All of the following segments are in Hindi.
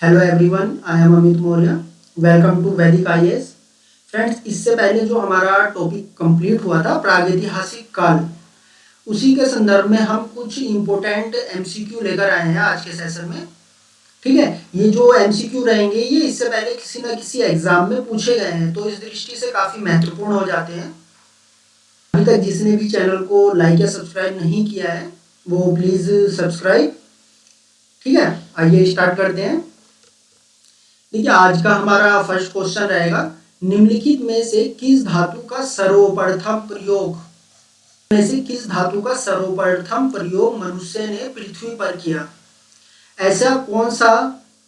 Hello everyone, I am Amit Maurya. Welcome to Vedic IAS. Friends, इससे पहले जो हमारा टॉपिक कंप्लीट हुआ था प्रागैतिहासिक काल, उसी के संदर्भ में हम कुछ इम्पोर्टेंट एमसीक्यू लेकर आए हैं आज के सेशन में। ठीक है, ये जो एमसीक्यू रहेंगे ये इससे पहले किसी न किसी एग्जाम में पूछे गए हैं, तो इस दृष्टि से काफ़ी महत्वपूर्ण हो जाते हैं। अभी तक जिसने भी चैनल को लाइक या सब्सक्राइब नहीं किया है वो प्लीज़ सब्सक्राइब। ठीक है, आइए स्टार्ट करते हैं। देखिए, आज का हमारा फर्स्ट क्वेश्चन रहेगा, निम्नलिखित में से किस धातु का सर्वप्रथम प्रयोग मनुष्य ने पृथ्वी पर किया? ऐसा कौन सा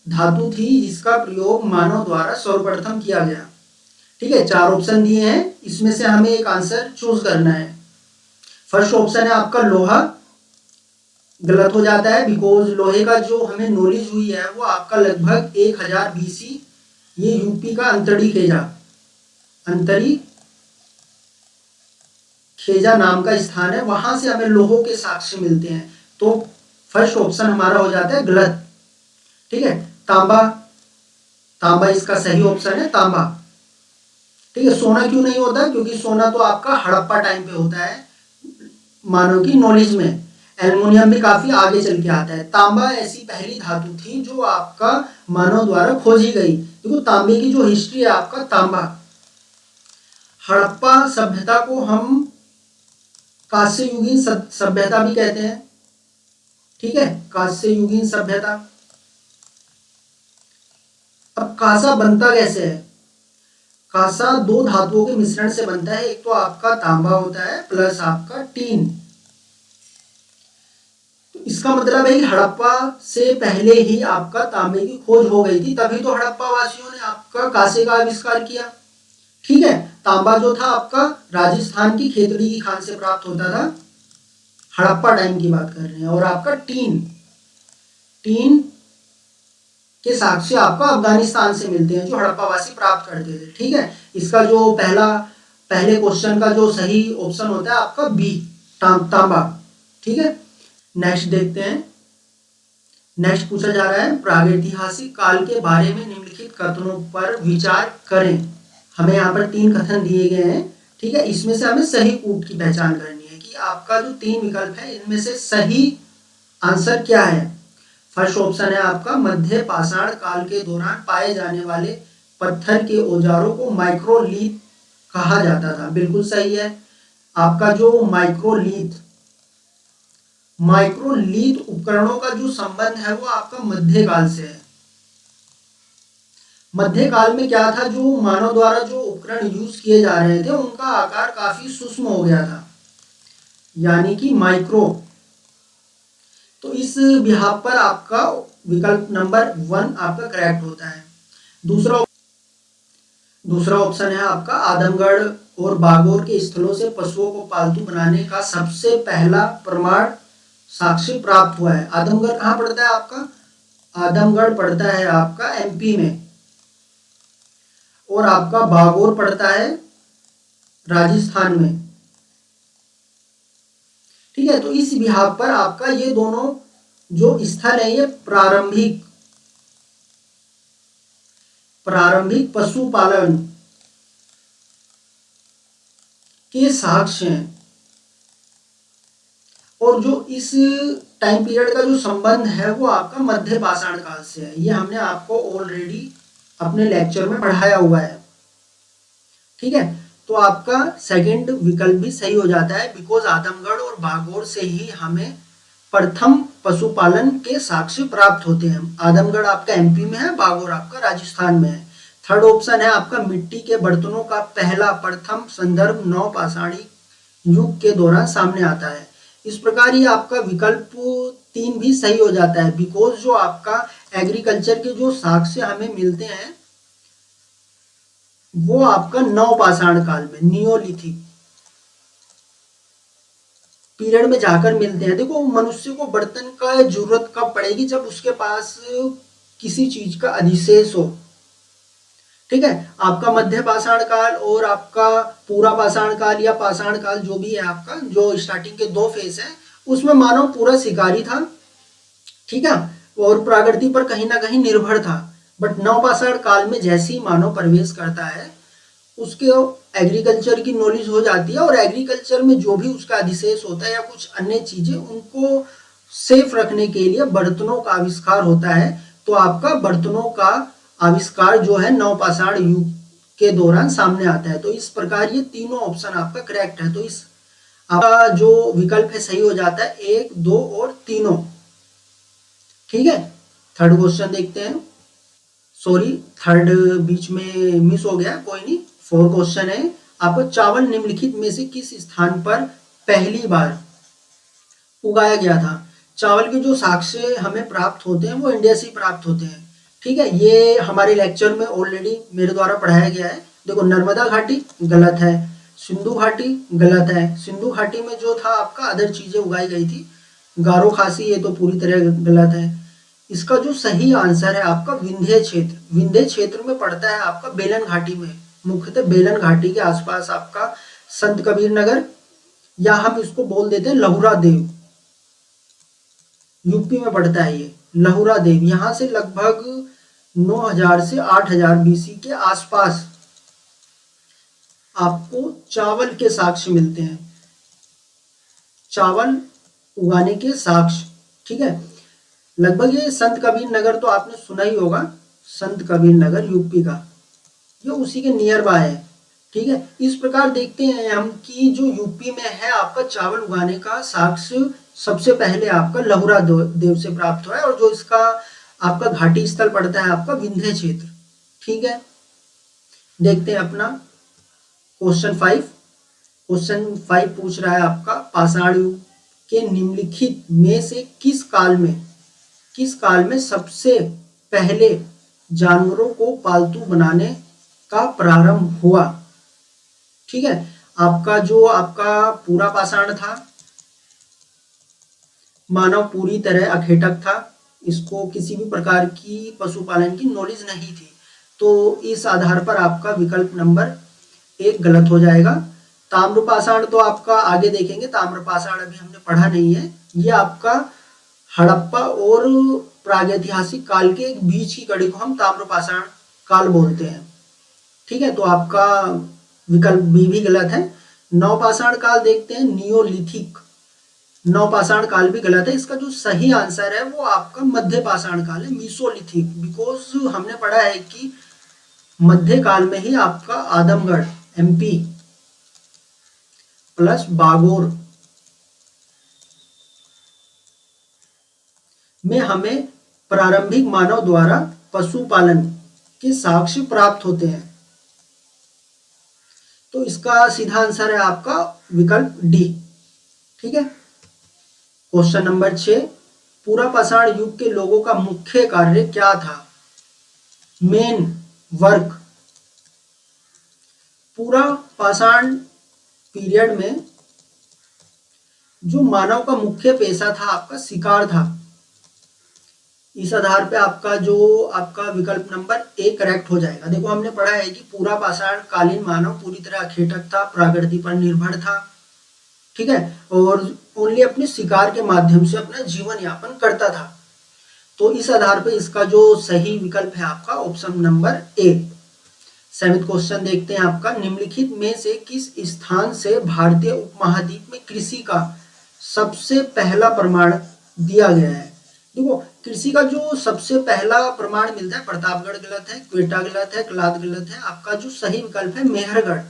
धातु थी जिसका प्रयोग मानव द्वारा सर्वप्रथम किया गया? ठीक है, चार ऑप्शन दिए हैं, इसमें से हमें एक आंसर चूज करना है। फर्स्ट ऑप्शन है आपका लोहा, गलत हो जाता है बिकॉज लोहे का जो हमें नॉलेज हुई है वो आपका लगभग 1000 BC, ये यूपी का अंतरी खेजा नाम का स्थान है, वहां से हमें लोहों के साक्ष्य मिलते हैं। तो फर्स्ट ऑप्शन हमारा हो जाता है गलत। ठीक है, तांबा इसका सही ऑप्शन है, तांबा। ठीक है, सोना क्यों नहीं होता? क्योंकि सोना तो आपका हड़प्पा टाइम पे होता है मानव की नॉलेज में। एल्युमिनियम भी काफी आगे चल के आता है। तांबा ऐसी पहली धातु थी जो आपका मानव द्वारा खोजी गई। देखो, तांबे की जो हिस्ट्री है आपका, तांबा हड़प्पा सभ्यता को हम कांस्य युगीन सभ्यता भी कहते हैं। ठीक है, कांस्य युगीन सभ्यता। अब कांसा बनता कैसे है? कांसा दो धातुओं के मिश्रण से बनता है, एक तो आपका तांबा होता है प्लस आपका टीन। इसका मतलब है कि हड़प्पा से पहले ही आपका तांबे की खोज हो गई थी, तभी तो हड़प्पा वासियों ने आपका कांसे का आविष्कार किया। ठीक है, तांबा जो था आपका राजस्थान की खेतड़ी की खान से प्राप्त होता था, हड़प्पा टाइम की बात कर रहे हैं। और आपका टीन के साक्ष्य आपका अफगानिस्तान से मिलते हैं, जो हड़प्पा वासी प्राप्त करते थे। ठीक है, इसका जो पहले क्वेश्चन का जो सही ऑप्शन होता है आपका बी, तांबा। ठीक है, नेक्स्ट देखते हैं। नेक्स्ट पूछा जा रहा है, प्रागैतिहासिक काल के बारे में निम्नलिखित कथनों पर विचार करें। हमें यहाँ पर 3 कथन दिए गए हैं। ठीक है, इसमें से हमें सही कूट की पहचान करनी है कि आपका जो 3 विकल्प है इनमें से सही आंसर क्या है। फर्स्ट ऑप्शन है आपका, मध्य पाषाण काल के दौरान पाए जाने वाले पत्थर के औजारों को माइक्रोलीथ कहा जाता था। बिल्कुल सही है। आपका जो माइक्रोलीथ उपकरणों का जो संबंध है वो आपका मध्यकाल से है। मध्यकाल में क्या था, जो मानव द्वारा जो उपकरण यूज किए जा रहे थे उनका आकार काफी सूक्ष्म हो गया था, यानी कि माइक्रो। तो इस बिहाफ पर आपका विकल्प नंबर 1 आपका करेक्ट होता है। दूसरा ऑप्शन है आपका, आदमगढ़ और बागोर के स्थलों से पशुओं को पालतू बनाने का सबसे पहला प्रमाण साक्ष्य प्राप्त हुआ है। आदमगढ़ कहाँ पड़ता है आपका? आदमगढ़ पड़ता है आपका एमपी में, और आपका बागोर पड़ता है राजस्थान में। ठीक है, तो इस बिहाफ पर आपका ये दोनों जो स्थल है ये प्रारंभिक पशुपालन के साक्ष्य हैं। और जो इस टाइम पीरियड का जो संबंध है वो आपका मध्य पाषाण काल से है। ये हमने आपको ऑलरेडी अपने लेक्चर में पढ़ाया हुआ है। ठीक है, तो आपका सेकंड विकल्प भी सही हो जाता है, बिकॉज आदमगढ़ और बागोर से ही हमें प्रथम पशुपालन के साक्ष्य प्राप्त होते हैं। आदमगढ़ आपका एमपी में है, बागोर आपका राजस्थान में है। थर्ड ऑप्शन है आपका, मिट्टी के बर्तनों का पहला प्रथम संदर्भ नवपाषाणी युग के दौरान सामने आता है। इस प्रकार ही आपका विकल्प 3 भी सही हो जाता है, बिकॉज जो आपका एग्रीकल्चर के जो साक्ष्य हमें मिलते हैं वो आपका नवपाषाण काल में, नियोलिथिक पीरियड में जाकर मिलते हैं। देखो, मनुष्य को बर्तन का जरूरत कब पड़ेगी? जब उसके पास किसी चीज का अधिशेष हो। ठीक है, आपका मध्य पाषाण काल और आपका पूरा पाषाण काल या पाषाण काल जो भी है आपका, जो स्टार्टिंग के 2 फेज है, उसमें मानव पूरा शिकारी था। ठीक है, और प्राकृति पर कहीं ना कहीं निर्भर था। बट नवपाषाण काल में जैसे ही मानव प्रवेश करता है उसके एग्रीकल्चर की नॉलेज हो जाती है, और एग्रीकल्चर में जो भी उसका अधिशेष होता है या कुछ अन्य चीजें उनको सेफ रखने के लिए बर्तनों का आविष्कार होता है। तो आपका बर्तनों का आविष्कार जो है नवपाषाण युग के दौरान सामने आता है। तो इस प्रकार ये तीनों ऑप्शन आपका करेक्ट है। तो इस आपका जो विकल्प है सही हो जाता है, एक, दो और तीनों। ठीक है, थर्ड क्वेश्चन देखते हैं। सॉरी, थर्ड बीच में मिस हो गया, कोई नहीं। फोर क्वेश्चन है आपको, चावल निम्नलिखित में से किस स्थान पर पहली बार उगाया गया था। चावल के जो साक्ष्य हमें प्राप्त होते हैं वो इंडिया से प्राप्त होते हैं। ठीक है, ये हमारे लेक्चर में ऑलरेडी मेरे द्वारा पढ़ाया गया है। देखो, नर्मदा घाटी गलत है, सिंधु घाटी गलत है। सिंधु घाटी में जो था आपका अदर चीजें उगाई गई थी। गारो खासी ये तो पूरी तरह गलत है। इसका जो सही आंसर है आपका विंध्य क्षेत्र। विंध्य क्षेत्र में पड़ता है आपका बेलन घाटी में, मुख्यतः बेलन घाटी के आसपास आपका संत कबीर नगर, या हम इसको बोल देते हैं लहुरा देव, यूपी में पड़ता है ये लहुरा देव। यहां से लगभग 9000 से 8000 बीसी के आसपास आपको चावल के साक्ष्य मिलते हैं, चावल उगाने के साक्ष्य। ठीक है, लगभग ये संत कबीर नगर तो आपने सुना ही होगा, संत कबीर नगर यूपी का, ये उसी के नियर बाय है। ठीक है, इस प्रकार देखते हैं हम कि जो यूपी में है आपका चावल उगाने का साक्ष्य सबसे पहले आपका लहुरा देव से प्राप्त हुआ है, और जो इसका आपका घाटी स्थल पड़ता है आपका विंध्य क्षेत्र। ठीक है, देखते हैं अपना क्वेश्चन 5। क्वेश्चन 5 पूछ रहा है आपका, पाषाण युग के निम्नलिखित में से किस काल में सबसे पहले जानवरों को पालतू बनाने का प्रारंभ हुआ। ठीक है, आपका पूरा पाषाण था, मानव पूरी तरह अखेटक था, इसको किसी भी प्रकार की पशुपालन की नॉलेज नहीं थी। तो इस आधार पर आपका विकल्प नंबर 1 गलत हो जाएगा। ताम्रपाषाण तो आपका आगे देखेंगे, ताम्रपाषाण अभी हमने पढ़ा नहीं है। ये आपका हड़प्पा और प्रागैतिहासिक काल के बीच की कड़ी को हम ताम्रपाषाण काल बोलते हैं। ठीक है, तो आपका विकल्प बी भी गलत है। नवपाषाण काल देखते हैं, नियोलिथिक नवपाषाण काल भी गलत है। इसका जो सही आंसर है वो आपका मध्य पाषाण काल है, मीसोलिथिक। बिकॉज हमने पढ़ा है कि मध्य काल में ही आपका आदमगढ़ एमपी प्लस बागोर में हमें प्रारंभिक मानव द्वारा पशुपालन के साक्ष्य प्राप्त होते हैं। तो इसका सीधा आंसर है आपका विकल्प डी। ठीक है, क्वेश्चन नंबर 6, पूरा पाषाण युग के लोगों का मुख्य कार्य क्या था। Main work. पूरा पाषाण पीरियड में जो मानव का मुख्य पेशा था आपका शिकार था। इस आधार पे आपका विकल्प नंबर 1 करेक्ट हो जाएगा। देखो, हमने पढ़ा है कि पूरा पाषाण कालीन मानव पूरी तरह अखेटक था, प्रकृति पर निर्भर था। ठीक है, और ओनली अपने शिकार के माध्यम से अपना जीवन यापन करता था। तो इस आधार पे इसका जो सही विकल्प है आपका ऑप्शन नंबर ए। 7वां क्वेश्चन देखते हैं आपका, निम्नलिखित में से किस स्थान से भारतीय उपमहाद्वीप में कृषि का सबसे पहला प्रमाण दिया गया है। देखो, कृषि का जो सबसे पहला प्रमाण मिलता है, प्रतापगढ़ गलत है, क्वेटा गलत है, कलाद गलत है। आपका जो सही विकल्प है मेहरगढ़।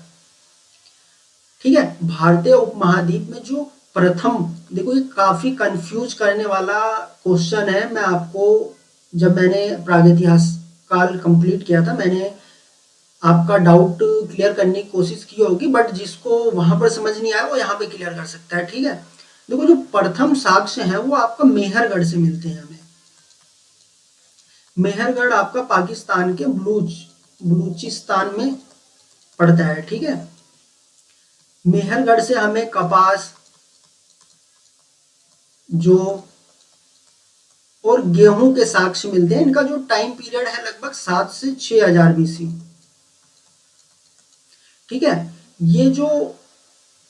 ठीक है, भारतीय उपमहाद्वीप में जो प्रथम, देखो ये काफी कंफ्यूज करने वाला क्वेश्चन है। मैं आपको, जब मैंने प्रागैतिहास काल कंप्लीट किया था, मैंने आपका डाउट क्लियर करने की कोशिश की होगी, बट जिसको वहां पर समझ नहीं आया वो यहाँ पे क्लियर कर सकता है। ठीक है, देखो जो प्रथम साक्ष्य है वो आपका मेहरगढ़ से मिलते हैं हमें। मेहरगढ़ आपका पाकिस्तान के बलूचिस्तान में पड़ता है। ठीक है, मेहरगढ़ से हमें कपास, जो और गेहूं के साक्ष्य मिलते हैं। इनका जो टाइम पीरियड है लगभग 7 से 6000 बीसी। ठीक है, ये जो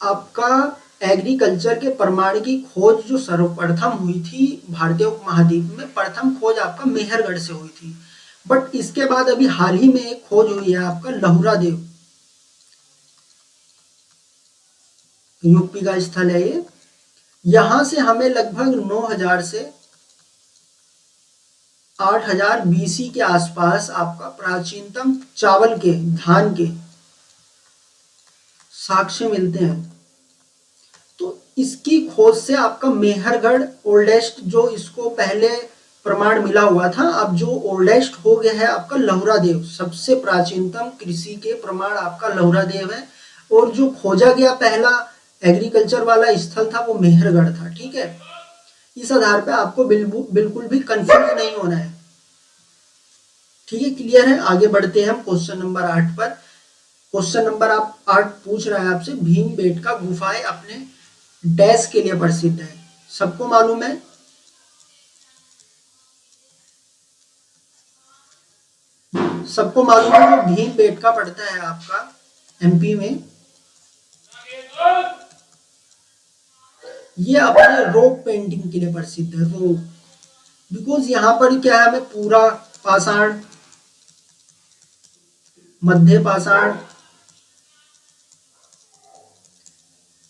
आपका एग्रीकल्चर के प्रमाण की खोज जो सर्वप्रथम हुई थी भारतीय उपमहाद्वीप में, प्रथम खोज आपका मेहरगढ़ से हुई थी। बट इसके बाद अभी हाल ही में एक खोज हुई है आपका लहुरा देव, यूपी का स्थल है ये। यहां से हमें लगभग 9000 से 8000 बीसी के आसपास आपका प्राचीनतम चावल के, धान के साक्ष्य मिलते हैं। तो इसकी खोज से आपका मेहरगढ़ ओल्डेस्ट, जो इसको पहले प्रमाण मिला हुआ था, अब जो ओल्डेस्ट हो गया है आपका लहुरा देव, सबसे प्राचीनतम कृषि के प्रमाण आपका लहुरा देव है। और जो खोजा गया पहला एग्रीकल्चर वाला स्थल था वो मेहरगढ़ था। ठीक है, इस आधार पे आपको बिल्कुल भी कंफ्यूज नहीं होना है। ठीक है, क्लियर है। आगे बढ़ते हैं हम क्वेश्चन नंबर 8 पर। क्वेश्चन नंबर 8 पूछ रहा है आपसे, भीमबेटका गुफाएं अपने डैश के लिए प्रसिद्ध है। सबको मालूम है, सबको मालूम है जो भीमबेटका पड़ता है आपका एमपी में, ये अपने रॉक पेंटिंग के लिए प्रसिद्ध है। रॉक, बिकॉज यहाँ पर क्या है, हमें पूरा पाषाण, मध्य पाषाण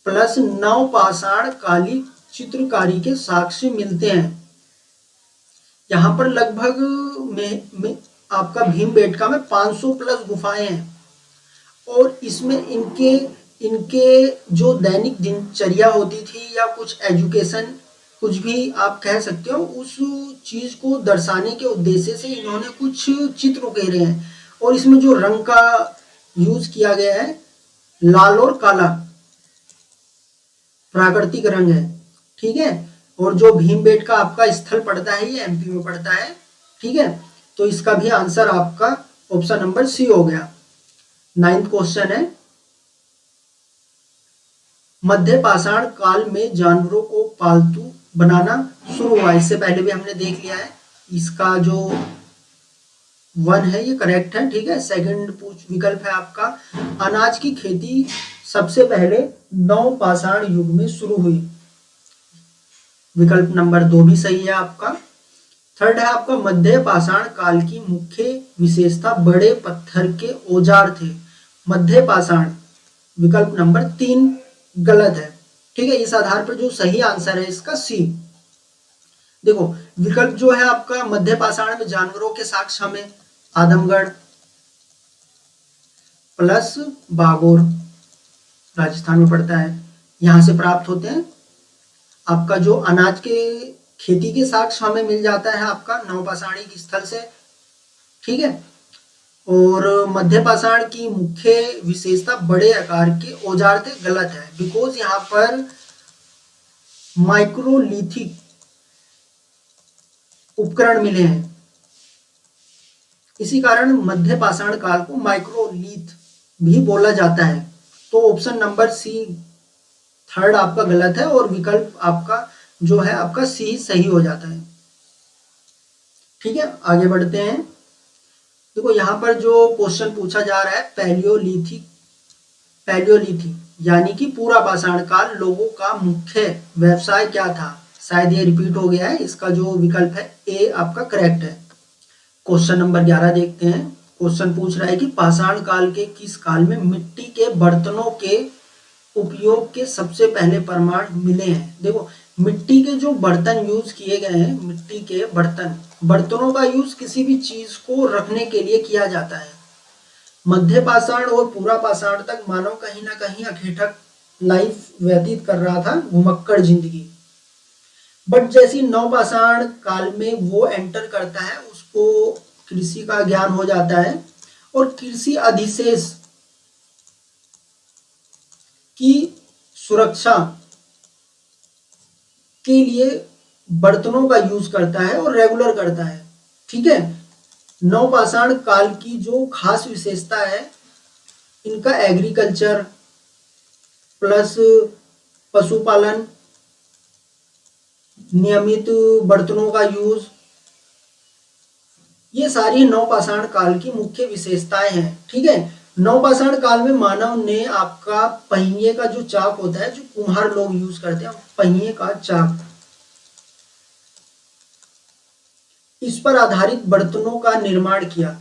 प्लस नव पाषाण कालीन चित्रकारी के साक्ष्य मिलते हैं। यहाँ पर लगभग में आपका भीमबेटका में 500 प्लस गुफाएं हैं। और इसमें इनके इनके जो दैनिक दिनचर्या होती थी या कुछ एजुकेशन, कुछ भी आप कह सकते हो, उस चीज को दर्शाने के उद्देश्य से इन्होंने कुछ चित्र उकेरे हैं। और इसमें जो रंग का यूज किया गया है, लाल और काला प्राकृतिक रंग है। ठीक है, और जो भीमबेटका आपका स्थल पड़ता है ये एमपी में पड़ता है। ठीक है, तो इसका भी आंसर आपका ऑप्शन नंबर सी हो गया। 9th क्वेश्चन है, मध्य पाषाण काल में जानवरों को पालतू बनाना शुरू हुआ। इससे पहले भी हमने देख लिया है। इसका जो 1 है ये करेक्ट है। ठीक है, सेकंड विकल्प है आपका, अनाज की खेती सबसे पहले नव पाषाण युग में शुरू हुई। विकल्प नंबर 2 भी सही है आपका। थर्ड है आपका, मध्य पाषाण काल की मुख्य विशेषता बड़े पत्थर के औजार थे। मध्य पाषाण, विकल्प नंबर 3 गलत है। ठीक है, इस आधार पर जो सही आंसर है इसका सी। देखो, विकल्प जो है आपका मध्य पाषाण में जानवरों के साक्ष्य हमें आदमगढ़ प्लस बागोर, राजस्थान में पड़ता है, यहां से प्राप्त होते हैं। आपका जो अनाज के खेती के साक्ष्य हमें मिल जाता है आपका नवपाषाणिक स्थल से। ठीक है, और मध्य पाषाण की मुख्य विशेषता बड़े आकार के औजार थे, गलत है। बिकॉज यहाँ पर माइक्रोलिथिक उपकरण मिले हैं, इसी कारण मध्य पाषाण काल को माइक्रोलिथ भी बोला जाता है। तो ऑप्शन नंबर सी, थर्ड आपका गलत है और विकल्प आपका जो है आपका सी सही हो जाता है। ठीक है, आगे बढ़ते हैं। देखो, यहाँ पर जो क्वेश्चन पूछा जा रहा है, पैलियोलिथिक यानी कि पूरा पाषाण काल लोगों का मुख्य व्यवसाय क्या था। शायद ये रिपीट हो गया है। इसका जो विकल्प है ए आपका करेक्ट है। क्वेश्चन नंबर 11 देखते हैं। क्वेश्चन पूछ रहा है कि पाषाण काल के किस काल में मिट्टी के बर्तनों के उपयोग के सबसे पहले प्रमाण मिले हैं। देखो, मिट्टी के जो बर्तन यूज किए गए हैं, मिट्टी के बर्तनों का यूज किसी भी चीज को रखने के लिए किया जाता है। मध्य पाषाण और पूरा पाषाण तक मानव कहीं ना कहीं अकेठक लाइफ व्यतीत कर रहा था, घुमक्कड़ जिंदगी। बट जैसी नवपाषाण काल में वो एंटर करता है, उसको कृषि का ज्ञान हो जाता है और कृषि अधिशेष की सुरक्षा के लिए बर्तनों का यूज करता है और रेगुलर करता है। ठीक है, नवपाषाण काल की जो खास विशेषता है, इनका एग्रीकल्चर प्लस पशुपालन, नियमित बर्तनों का यूज, ये सारी नवपाषाण काल की मुख्य विशेषताएं हैं। ठीक है, नवपाषाण काल में मानव ने आपका पहिए का जो चाक होता है, जो कुम्हार लोग यूज करते हैं, पहिए का चाक, इस पर आधारित बर्तनों का निर्माण किया।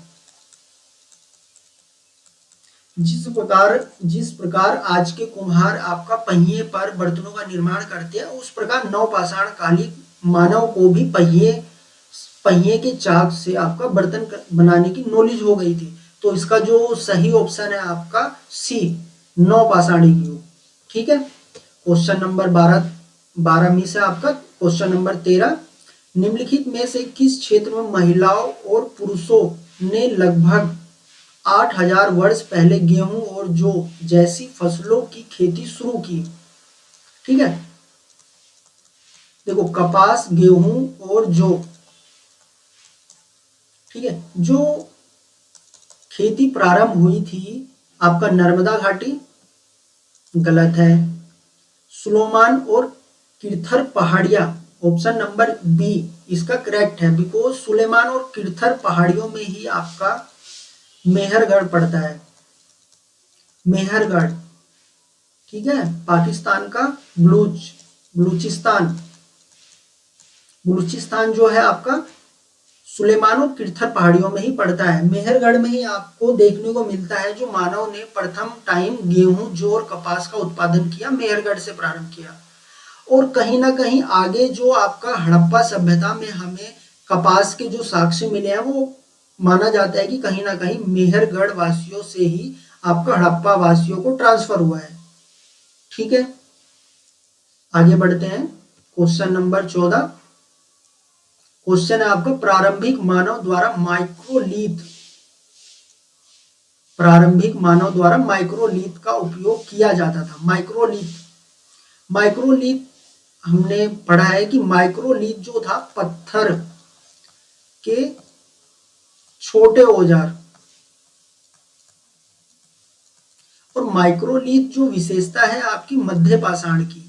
जिस प्रकार आज के कुम्हार आपका पहिए पर बर्तनों का निर्माण करते हैं, उस प्रकार नवपाषाण कालिक मानव को भी पहिए पहिए के चाक से आपका बर्तन बनाने की नॉलेज हो गई थी। तो इसका जो सही ऑप्शन है आपका सी, नवपाषाणिक युग। ठीक है। क्वेश्चन नंबर 12 में से आपका क्वेश्चन नंबर 13, निम्नलिखित में से किस क्षेत्र में महिलाओं और पुरुषों ने लगभग 8000 वर्ष पहले गेहूं और जौ जैसी फसलों की खेती शुरू की? ठीक है, देखो कपास, गेहूं और जौ, ठीक है, जो खेती प्रारंभ हुई थी आपका नर्मदा घाटी, गलत है। सुलेमान और किरथर पहाड़ियां, ऑप्शन नंबर बी इसका करेक्ट है, बिकॉज सुलेमान और किरथर पहाड़ियों में ही आपका मेहरगढ़ पड़ता है। मेहरगढ़, ठीक है, पाकिस्तान का बलूचिस्तान जो है आपका सुलेमान और किरथर पहाड़ियों में ही पड़ता है। मेहरगढ़ में ही आपको देखने को मिलता है जो मानव ने प्रथम टाइम गेहूं, जौ और कपास का उत्पादन किया, मेहरगढ़ से प्रारंभ किया। और कहीं ना कहीं आगे जो आपका हड़प्पा सभ्यता में हमें कपास के जो साक्ष्य मिले हैं, वो माना जाता है कि कहीं ना कहीं मेहरगढ़ वासियों से ही आपका हड़प्पा वासियों को ट्रांसफर हुआ है। ठीक है, आगे बढ़ते हैं। क्वेश्चन नंबर 14, क्वेश्चन है आपका प्रारंभिक मानव द्वारा माइक्रोलीथ का उपयोग किया जाता था। माइक्रोलीथ हमने पढ़ा है कि माइक्रोलीथ जो था पत्थर के छोटे औजार, और माइक्रोलीथ जो विशेषता है आपकी मध्य पाषाण की,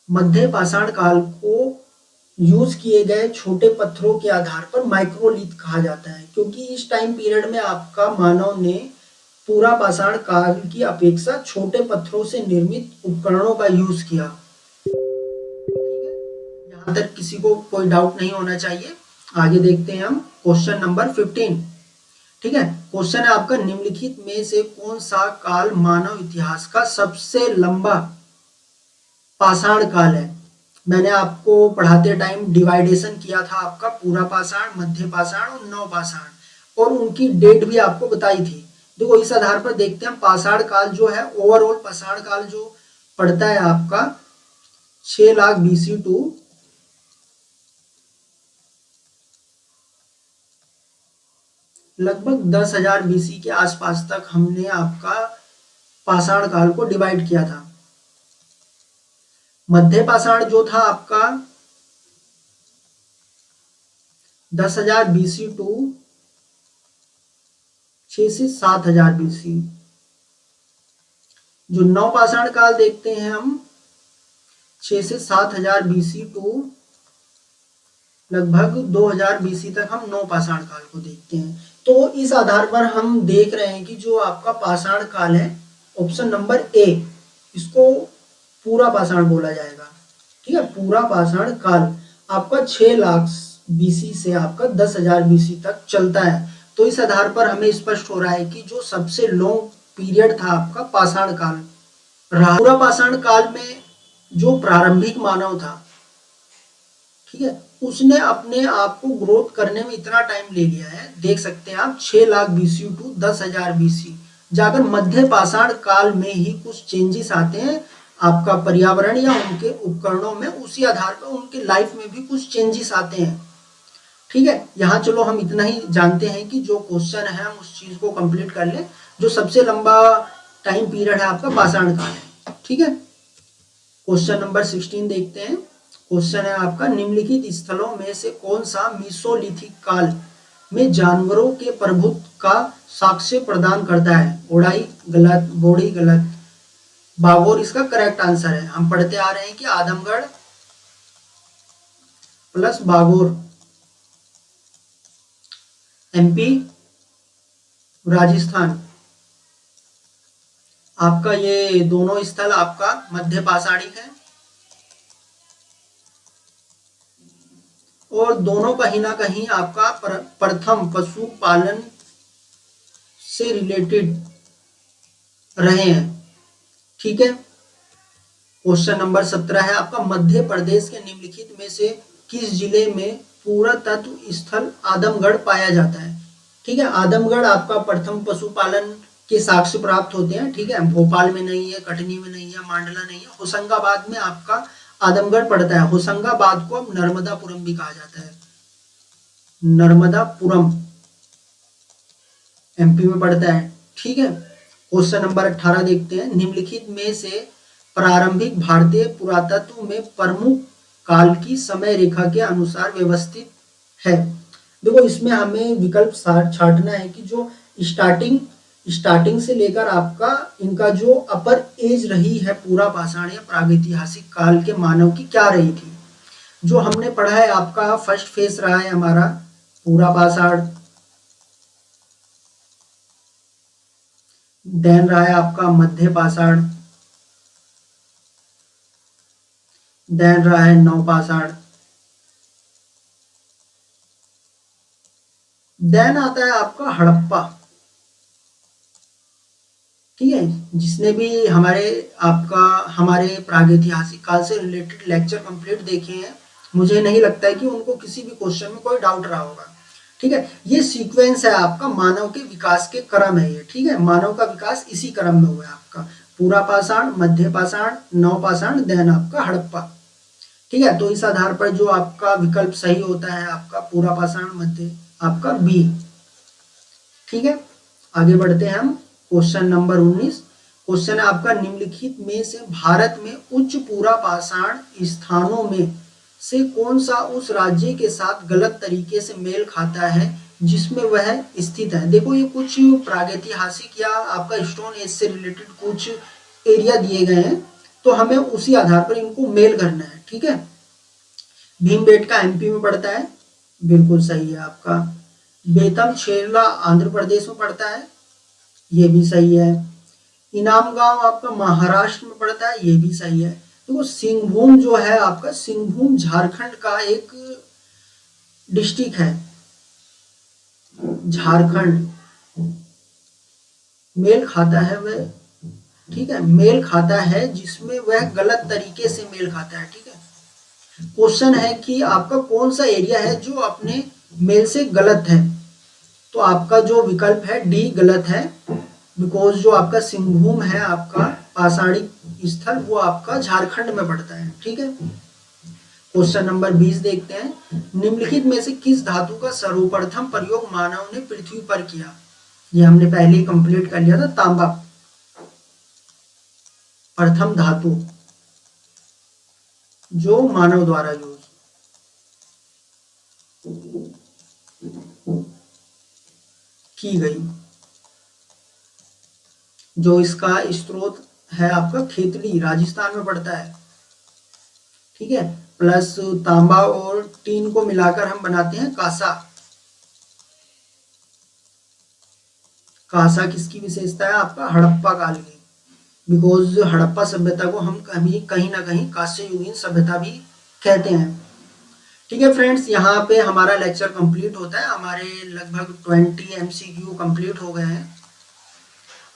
मध्य पाषाण काल को यूज किए गए छोटे पत्थरों के आधार पर माइक्रोलीथ कहा जाता है, क्योंकि इस टाइम पीरियड में आपका मानव ने पूरा पाषाण काल की अपेक्षा छोटे पत्थरों से निर्मित उपकरणों का यूज किया। यहाँ तक किसी को कोई डाउट नहीं होना चाहिए। आगे देखते हैं हम क्वेश्चन नंबर 15। ठीक है, क्वेश्चन है आपका निम्नलिखित में से कौन सा काल मानव इतिहास का सबसे लंबा पाषाण काल है? मैंने आपको पढ़ाते टाइम डिवाइडेशन किया था आपका पूरा पाषाण, मध्य पाषाण और नव पाषाण, और उनकी डेट भी आपको बताई थी। देखो इस आधार पर देखते हैं पाषाण काल जो है, ओवरऑल पाषाण काल जो पड़ता है आपका 6 लाख BC टू लगभग 10,000 BC के आसपास तक हमने आपका पाषाण काल को डिवाइड किया था। मध्य पाषाण जो था आपका 10,000 BC टू 6 से 7,000 BC। जो नव पाषाण काल देखते हैं हम 6 से 7,000 BC टू लगभग 2000 BC तक हम नव पाषाण काल को देखते हैं। तो इस आधार पर हम देख रहे हैं कि जो आपका पाषाण काल है, ऑप्शन नंबर ए, इसको पूरा पाषाण बोला जाएगा। ठीक है, पूरा पाषाण काल आपका 6 लाख BC से आपका 10,000 BC तक चलता है। तो इस आधार पर हमें स्पष्ट हो रहा है कि जो सबसे लॉन्ग पीरियड था आपका पाषाण काल रहा। पूरा पाषाण काल में जो प्रारंभिक मानव था, ठीक है, उसने अपने आप को ग्रोथ करने में इतना टाइम ले लिया है, देख सकते हैं आप 6 लाख BC टू 10,000 BC जाकर मध्य पाषाण काल में ही कुछ चेंजेस आते हैं आपका पर्यावरण या उनके उपकरणों में, उसी आधार पर उनके लाइफ में भी कुछ चेंजेस आते हैं। ठीक है, यहाँ चलो हम इतना ही जानते हैं कि जो क्वेश्चन है हम उस चीज को कंप्लीट कर ले। जो सबसे लंबा टाइम पीरियड है आपका पाषाण काल है। ठीक है, क्वेश्चन नंबर 16 देखते हैं। क्वेश्चन है आपका निम्नलिखित स्थलों में से कौन सा मीसोलिथिक काल में जानवरों के प्रभुत्व का साक्ष्य प्रदान करता है? ओडाई गलत, बोड़ी गलत, बागोर इसका करेक्ट आंसर है। हम पढ़ते आ रहे हैं कि आदमगढ़ प्लस बागोर एमपी, राजस्थान, आपका ये दोनों स्थल आपका मध्य पाषाणिक है और दोनों कहीं ना कहीं आपका प्रथम पशुपालन से रिलेटेड रहे हैं। ठीक है, क्वेश्चन नंबर 17 है आपका, मध्य प्रदेश के निम्नलिखित में से किस जिले में पुरातत्व स्थल आदमगढ़ पाया जाता है। ठीक है, आदमगढ़ आपका प्रथम पशुपालन के साक्ष्य प्राप्त होते हैं। ठीक है, भोपाल में नहीं है, कटनी में नहीं है, मांडला नहीं है, होशंगाबाद में आपका आदमगढ़ पड़ता है। होशंगाबाद को अब नर्मदापुरम भी कहा जाता है, नर्मदापुरम एमपी में पड़ता है। ठीक है, क्वेश्चन नंबर 18 देखते हैं, निम्नलिखित में से प्रारंभिक भारतीय पुरातत्व में प्रमुख काल की समय रेखा के अनुसार व्यवस्थित है। देखो इसमें हमें विकल्प छांटना है कि जो स्टार्टिंग से लेकर आपका इनका जो अपर एज रही है पूरा पाषाण या प्रागैतिहासिक काल के मानव की क्या रही थी। जो हमने पढ़ा है आपका फर्स्ट फेज रहा है हमारा पूरा पाषाण, देन रहा है आपका मध्य पाषाण, देन रहा है नवपाषाण, देन आता है आपका हड़प्पा। ठीक है, जिसने भी हमारे प्रागैतिहासिक काल से रिलेटेड लेक्चर कंप्लीट देखे हैं, मुझे नहीं लगता है कि उनको किसी भी क्वेश्चन में कोई डाउट रहा होगा। ठीक है, ये सीक्वेंस है आपका मानव के विकास के क्रम है ये। ठीक है, मानव का विकास इसी क्रम में हुआ है आपका, पूरा पाषाण, मध्य पाषाण, नवपाषाण, देन आपका हड़प्पा। ठीक है, तो इस आधार पर जो आपका विकल्प सही होता है आपका पूरा पाषाण, मध्य आपका बी। ठीक है, आगे बढ़ते हैं हम क्वेश्चन नंबर 19। क्वेश्चन है आपका, निम्नलिखित में से भारत में उच्च पूरा पाषाण स्थानों में से कौन सा उस राज्य के साथ गलत तरीके से मेल खाता है जिसमें वह स्थित है। देखो ये कुछ प्रागैतिहासिक या आपका स्टोन एज से रिलेटेड कुछ एरिया दिए गए हैं, तो हमें उसी आधार पर इनको मेल करना है। ठीक है, भीमबेटका एमपी में पड़ता है, बिल्कुल सही है आपका। बेतम छेरला आंध्र प्रदेश में पड़ता है, ये भी सही है। इनाम गांव आपका महाराष्ट्र में पड़ता है, ये भी सही है। देखो सिंहभूम जो है आपका, सिंहभूम झारखंड का एक डिस्ट्रिक्ट है, झारखंड मेल खाता है वह। ठीक है, मेल खाता है जिसमें वह गलत तरीके से मेल खाता है। ठीक है, क्वेश्चन है कि आपका कौन सा एरिया है जो अपने मेल से गलत है, तो आपका जो विकल्प है डी गलत है, बिकॉज जो आपका सिंहभूम है आपका पाषाणिक स्थल वो आपका झारखंड में पड़ता है। ठीक है, क्वेश्चन नंबर 20 देखते हैं, निम्नलिखित में से किस धातु का सर्वप्रथम प्रयोग मानव ने पृथ्वी पर किया। ये हमने पहले ही कंप्लीट कर लिया था, तांबा प्रथम धातु जो मानव द्वारा यूज की गई। जो इसका स्रोत है आपका खेतड़ी, राजस्थान में पड़ता है। ठीक है, प्लस तांबा और टीन को मिलाकर हम बनाते हैं कांसा। कांसा किसकी विशेषता है आपका, हड़प्पा काल की, बिकॉज हड़प्पा सभ्यता को हम कहीं ना कहीं कांस्य युगीन सभ्यता भी कहते हैं। ठीक है फ्रेंड्स, यहाँ पे हमारा लेक्चर कंप्लीट होता है। हमारे लगभग 20 MCQ कंप्लीट हो गए हैं।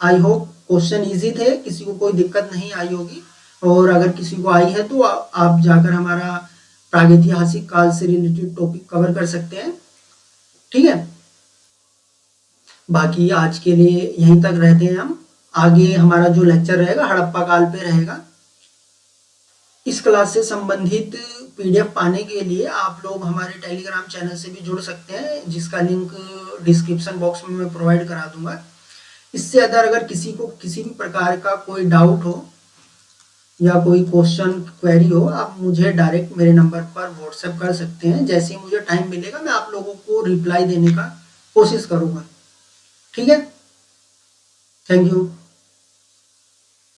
आई होप क्वेश्चन इजी थे, किसी को कोई दिक्कत नहीं आई होगी, और अगर किसी को आई है तो आप जाकर हमारा प्रागैतिहासिक काल से रिलेटेड टॉपिक कवर कर सकते हैं। ठीक है, बाकी आज के लिए यहीं तक रहते हैं हम। आगे हमारा जो लेक्चर रहेगा हड़प्पा काल पे रहेगा। इस क्लास से संबंधित PDF पाने के लिए आप लोग हमारे टेलीग्राम चैनल से भी जुड़ सकते हैं, जिसका लिंक डिस्क्रिप्शन बॉक्स में मैं प्रोवाइड करा दूंगा। इससे अगर किसी को किसी भी प्रकार का कोई डाउट हो या कोई क्वेश्चन क्वेरी हो, आप मुझे डायरेक्ट मेरे नंबर पर व्हाट्सएप कर सकते हैं। जैसे ही मुझे टाइम मिलेगा मैं आप लोगों को रिप्लाई देने का कोशिश करूंगा। ठीक है, थैंक यू।